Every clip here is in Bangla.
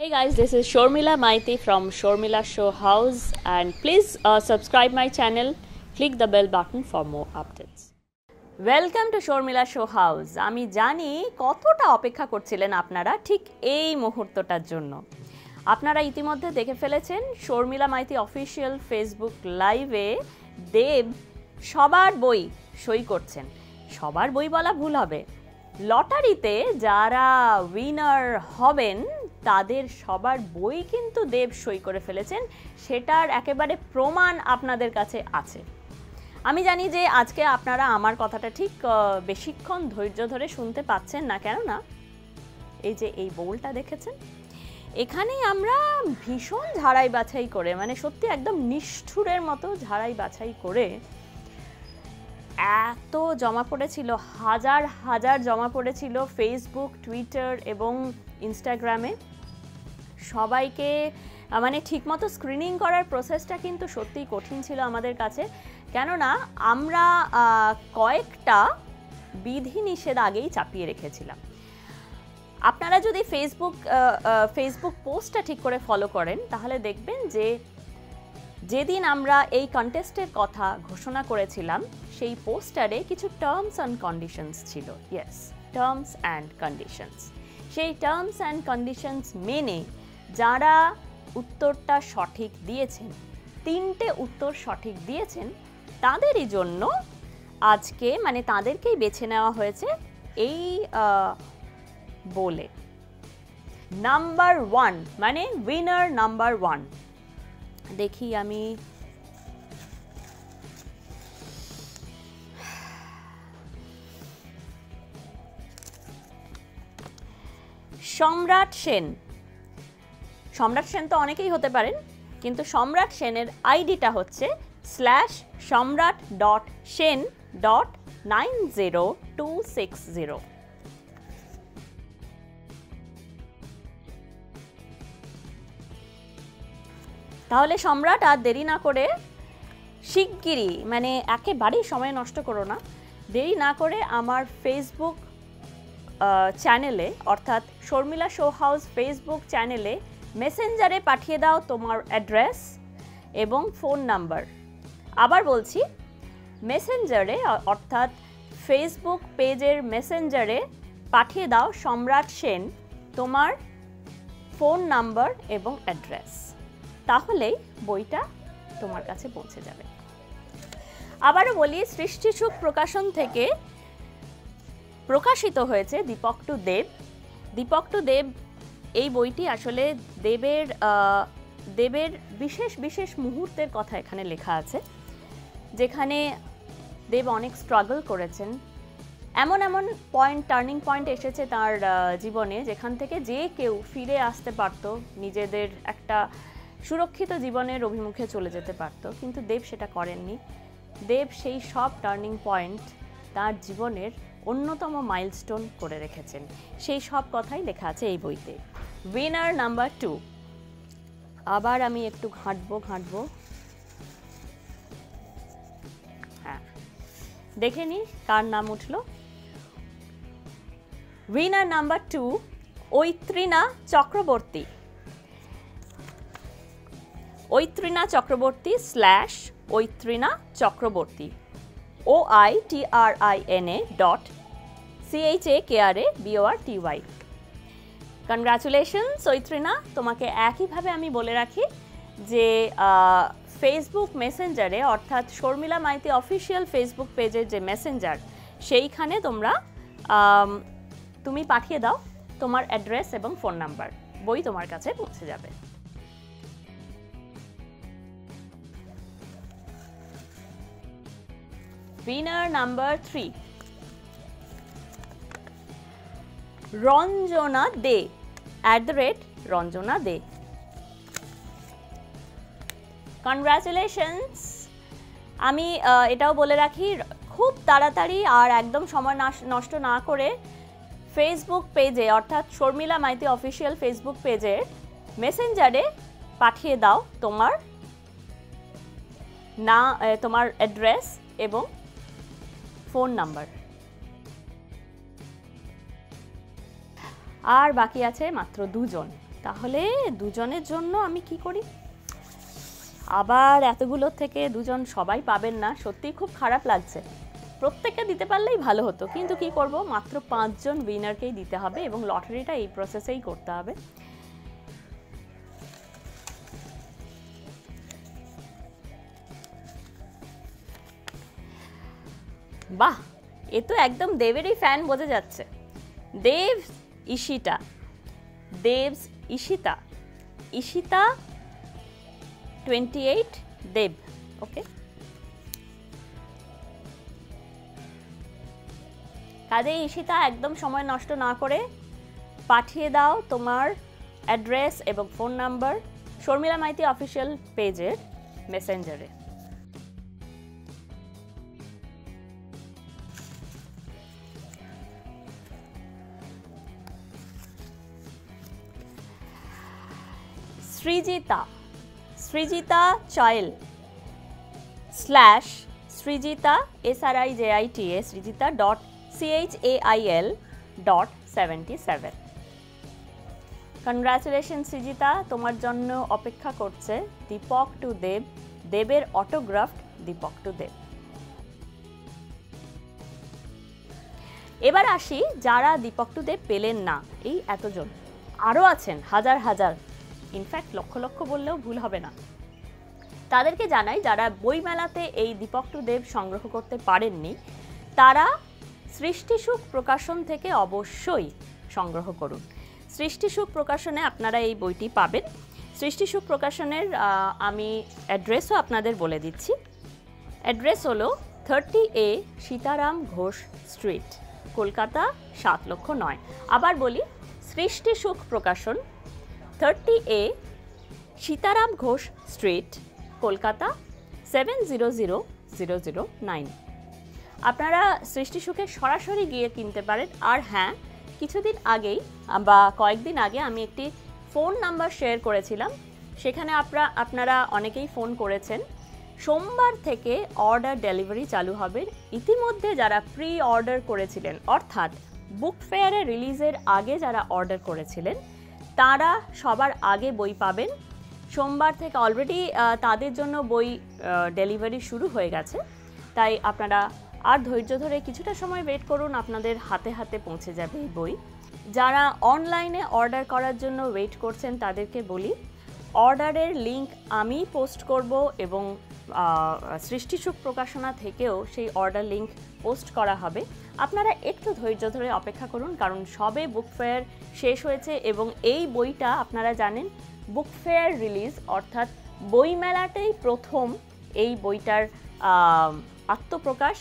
Hey guys, this is Shormila Maiti from Shormila Show House and please subscribe my channel, click the bell button for more updates. Welcome to Shormila Show House. আমি জানি কতটা অপেক্ষা করছিলেন আপনারা ঠিক এই মুহূর্তটার জন্য। আপনারা ইতিমধ্যে দেখে ফেলেছেন শর্মিলা মাইতি অফিসিয়াল ফেসবুক লাইভে দেব সবার বই সই করছেন। সবার বই বলা ভুল হবে। লটারিতে যারা উইনার হবেন তাদের সবার বই কিন্তু দেব সই করে ফেলেছেন, সেটার একেবারে প্রমাণ আপনাদের কাছে আছে। আমি জানি যে আজকে আপনারা আমার কথাটা ঠিক বেশিক্ষণ ধৈর্য ধরে শুনতে পাচ্ছেন না, কেননা এই যে এই বোলটা দেখেছেন, এখানেই আমরা ভীষণ ঝাড়াই বাছাই করে, মানে সত্যি একদম নিষ্ঠুরের মতো ঝাড়াই বাছাই করে এত জমা পড়েছিল, হাজার হাজার জমা পড়েছিল ফেসবুক, টুইটার এবং ইনস্টাগ্রামে। সবাইকে মানে ঠিকমতো স্ক্রিনিং করার প্রসেসটা কিন্তু সত্যিই কঠিন ছিল আমাদের কাছে, কেননা আমরা কয়েকটা বিধিনিষেধ আগেই চাপিয়ে রেখেছিলাম। আপনারা যদি ফেসবুক পোস্টটা ঠিক করে ফলো করেন তাহলে দেখবেন যে যেদিন আমরা এই কন্টেস্টের কথা ঘোষণা করেছিলাম সেই পোস্টারে কিছু টার্মস অ্যান্ড কন্ডিশনস ছিল। Yes, terms and conditions. সেই টার্মস অ্যান্ড কন্ডিশনস মেনে যারা উত্তরটা সঠিক দিয়েছেন, 3টে উত্তর সঠিক দিয়েছেন, তাদেরই জন্য আজকে মানে তাদেরকেই বেছে নেওয়া হয়েছে এই বলে নাম্বার 1, মানে উইনার নাম্বার 1। দেখি আমি সম্রাট সেন। সম্রাট সেন তো অনেকেই হতে পারেন, কিন্তু সম্রাট সেনের আইডিটা হচ্ছে /সম্রাট.sen.90260। তাহলে সম্রাট আর দেরি না করে শিগগিরই, মানে একেবারেই সময় নষ্ট করো না, দেরি না করে আমার ফেসবুক চ্যানেলে অর্থাৎ শর্মিলা শো হাউস ফেসবুক চ্যানেলে মেসেঞ্জারে পাঠিয়ে দাও তোমার অ্যাড্রেস এবং ফোন নাম্বার। আবার বলছি, মেসেঞ্জারে অর্থাৎ ফেসবুক পেজের মেসেঞ্জারে পাঠিয়ে দাও সম্রাট সেন তোমার ফোন নাম্বার এবং অ্যাড্রেস, তাহলেই বইটা তোমার কাছে পৌঁছে যাবে। আবারও বলি, সৃষ্টিসুখ প্রকাশন থেকে প্রকাশিত হয়েছে দীপক টু দেব। দীপক টু দেব এই বইটি আসলে দেবের বিশেষ বিশেষ মুহূর্তের কথা এখানে লেখা আছে, যেখানে দেব অনেক স্ট্রাগল করেছেন। এমন এমন টার্নিং পয়েন্ট এসেছে তার জীবনে যেখান থেকে যে কেউ ফিরে আসতে পারত, নিজেদের একটা সুরক্ষিত জীবনের অভিমুখে চলে যেতে পারত, কিন্তু দেব সেটা করেননি। দেব সেই সব টার্নিং পয়েন্ট তার জীবনের অন্যতম মাইলস্টোন করে রেখেছেন। সেই সব কথাই লেখা আছে এই বইতে। Winner number 2। আবার আমি একটু ঘাঁটবো। হ্যাঁ, দেখে নি কার নাম উঠলো। Winner number 2 Oitrina Chakraborty. Oitrina Chakraborty /Oitrina Chakraborty OITRINA.CHAKRABORTY। Congratulations Oitrina, তোমাকে একইভাবে আমি বলে রাখি যে ফেসবুক মেসেঞ্জারে অর্থাৎ শর্মিলা মাইতি অফিসিয়াল ফেসবুক পেজের যে মেসেঞ্জার, সেইখানে তুমি পাঠিয়ে দাও তোমার অ্যাড্রেস এবং ফোন নাম্বার, বই তোমার কাছে পৌঁছে যাবে। উইনার নাম্বার 3 রঞ্জনা দে @রঞ্জনা দে। কনগ্রাচুলেশনস। আমি এটাও বলে রাখি, খুব তাড়াতাড়ি আর একদম সময় নষ্ট না করে ফেসবুক পেজে অর্থাৎ শর্মিলা মাইতি অফিসিয়াল ফেসবুক পেজের মেসেঞ্জারে পাঠিয়ে দাও তোমার অ্যাড্রেস এবং ফোন নাম্বার। আর বাকি আছে মাত্র 2 জন। তাহলে দুজনের জন্য আমি কি করি, আবার এতগুলোর থেকে দুজন সবাই পাবেন না, সত্যিই খুব খারাপ লাগছে। প্রত্যেককে দিতে পারলেই ভালো হতো, কিন্তু কি করব, মাত্র 5 জন উইনারকেই দিতে হবে এবং লটারিটা এই প্রসেসেই করতে হবে। বাহ, এ তো একদম দেবেরই ফ্যান বোঝা যাচ্ছে। দেব ঈশিতা, দেবস ঈশিতা, ঈশিতা 28 দেব। ওকে, কাজেই ঈশিতা একদম সময় নষ্ট না করে পাঠিয়ে দাও তোমার অ্যাড্রেস এবং phone number Sharmila Maiti official পেজের মেসেঞ্জারে। সৃজিতা, সৃজিতা চাইল /Srijita SRIJITA srijita.chail.77। Congratulation Srijita, তোমার জন্য অপেক্ষা করছে দীপক টু দেব, দেবের অটোগ্রাফড দীপক টু দেব। এবার আসি যারা দীপক টু দেব পেলেন না, এই এতজন, আরও আছেন হাজার হাজার, ইনফ্যাক্ট লক্ষ লক্ষ বললেও ভুল হবে না। তাদেরকে জানাই, যারা বইমেলাতে এই দীপক টু দেব সংগ্রহ করতে পারেননি, তারা সৃষ্টিসুখ প্রকাশন থেকে অবশ্যই সংগ্রহ করুন। সৃষ্টিসুখ প্রকাশনে আপনারা এই বইটি পাবেন। সৃষ্টিসুখ প্রকাশনের আমি অ্যাড্রেসও আপনাদের বলে দিচ্ছি। অ্যাড্রেস হলো 30A সীতারাম ঘোষ স্ট্রিট, কলকাতা 7,09,000। আবার বলি, সৃষ্টিসুখ প্রকাশন 30A সীতারাম ঘোষ স্ট্রিট, কলকাতা 7,000,009। আপনারা সৃষ্টিসুখে সরাসরি গিয়ে কিনতে পারেন। আর হ্যাঁ, কিছুদিন আগেই বা কয়েকদিন আগে আমি একটি ফোন নাম্বার শেয়ার করেছিলাম, সেখানে আপনারা অনেকেই ফোন করেছেন। সোমবার থেকে অর্ডার ডেলিভারি চালু হবে। ইতিমধ্যে যারা প্রি অর্ডার করেছিলেন, অর্থাৎ বুক ফেয়ারে রিলিজের আগে যারা অর্ডার করেছিলেন, তারা সবার আগে বই পাবেন। সোমবার থেকে অলরেডি তাদের জন্য বই ডেলিভারি শুরু হয়ে গেছে, তাই আপনারা আর ধৈর্য ধরে কিছুটা সময় ওয়েট করুন, আপনাদের হাতে হাতে পৌঁছে যাবে এই বই। যারা অনলাইনে অর্ডার করার জন্য ওয়েট করছেন, তাদেরকে বলি, অর্ডারের লিঙ্ক আমি পোস্ট করব এবং সৃষ্টিসুখ প্রকাশনা থেকেও সেই অর্ডার লিঙ্ক পোস্ট করা হবে। আপনারা একটু ধৈর্য ধরে অপেক্ষা করুন, কারণ সবে বুক ফেয়ার শেষ হয়েছে এবং এই বইটা আপনারা জানেন বুক ফেয়ার রিলিজ, অর্থাৎ বইমেলাতেই প্রথম এই বইটার আত্মপ্রকাশ।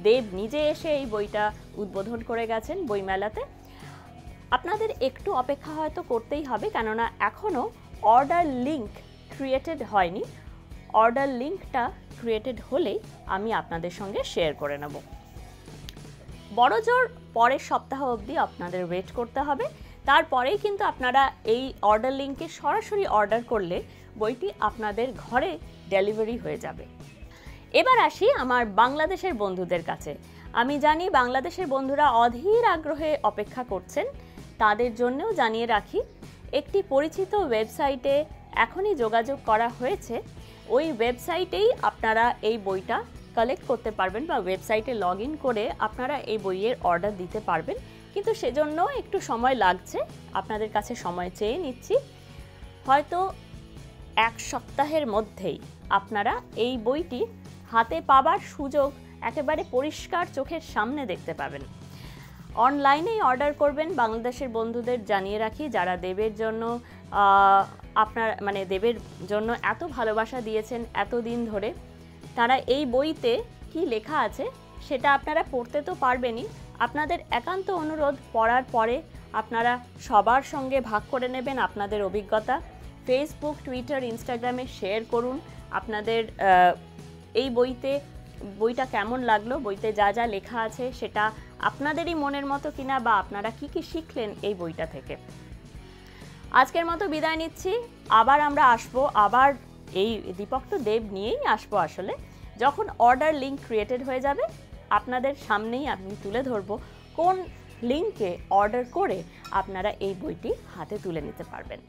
দেব নিজে এসে এই বইটা উদ্বোধন করে গেছেন বইমেলাতে। আপনাদের একটু অপেক্ষা হয়তো করতেই হবে, কেননা এখনও অর্ডার লিঙ্ক ক্রিয়েটেড হয়নি। অর্ডার লিঙ্কটা ক্রিয়েটেড হলেই আমি আপনাদের সঙ্গে শেয়ার করে নেব। বড়জোর পরের সপ্তাহ অবধি আপনাদের ওয়েট করতে হবে, তারপরেই কিন্তু আপনারা এই অর্ডার লিঙ্কে সরাসরি অর্ডার করলে বইটি আপনাদের ঘরে ডেলিভারি হয়ে যাবে। এবার আসি আমার বাংলাদেশের বন্ধুদের কাছে। আমি জানি বাংলাদেশের বন্ধুরা অধীর আগ্রহে অপেক্ষা করছেন, তাদের জন্যও জানিয়ে রাখি, একটি পরিচিত ওয়েবসাইটে এখনই যোগাযোগ করা হয়েছে। ওই ওয়েবসাইটেই আপনারা এই বইটা কালেক্ট করতে পারবেন বা ওয়েবসাইটে লগ ইন করে আপনারা এই বইয়ের অর্ডার দিতে পারবেন, কিন্তু সেজন্য একটু সময় লাগছে। আপনাদের কাছে সময় চেয়ে নিচ্ছি, হয়তো 1 সপ্তাহের মধ্যেই আপনারা এই বইটি হাতে পাবার সুযোগ একেবারে পরিষ্কার চোখের সামনে দেখতে পাবেন। অনলাইনেই অর্ডার করবেন। বাংলাদেশের বন্ধুদের জানিয়ে রাখি, যারা দেবের জন্য দেবের জন্য এত ভালোবাসা দিয়েছেন এতদিন ধরে, তারা এই বইতে কি লেখা আছে সেটা আপনারা পড়তে তো পারবেনই। আপনাদের একান্ত অনুরোধ, পড়ার পরে আপনারা সবার সঙ্গে ভাগ করে নেবেন আপনাদের অভিজ্ঞতা। ফেসবুক, টুইটার, ইনস্টাগ্রামে শেয়ার করুন আপনাদের এই বইটা কেমন লাগলো, বইতে যা যা লেখা আছে সেটা আপনাদেরই মনের মতো কিনা, বা আপনারা কি কি শিখলেন এই বইটা থেকে। আজকের মতো বিদায় নিচ্ছি। আবার আমরা আসবো, আবার এই দীপক টু দেব নিয়েই আসবো। আসলে যখন অর্ডার লিঙ্ক ক্রিয়েটেড হয়ে যাবে, আপনাদের সামনেই আমি তুলে ধরবো কোন লিঙ্কে অর্ডার করে আপনারা এই বইটি হাতে তুলে নিতে পারবেন।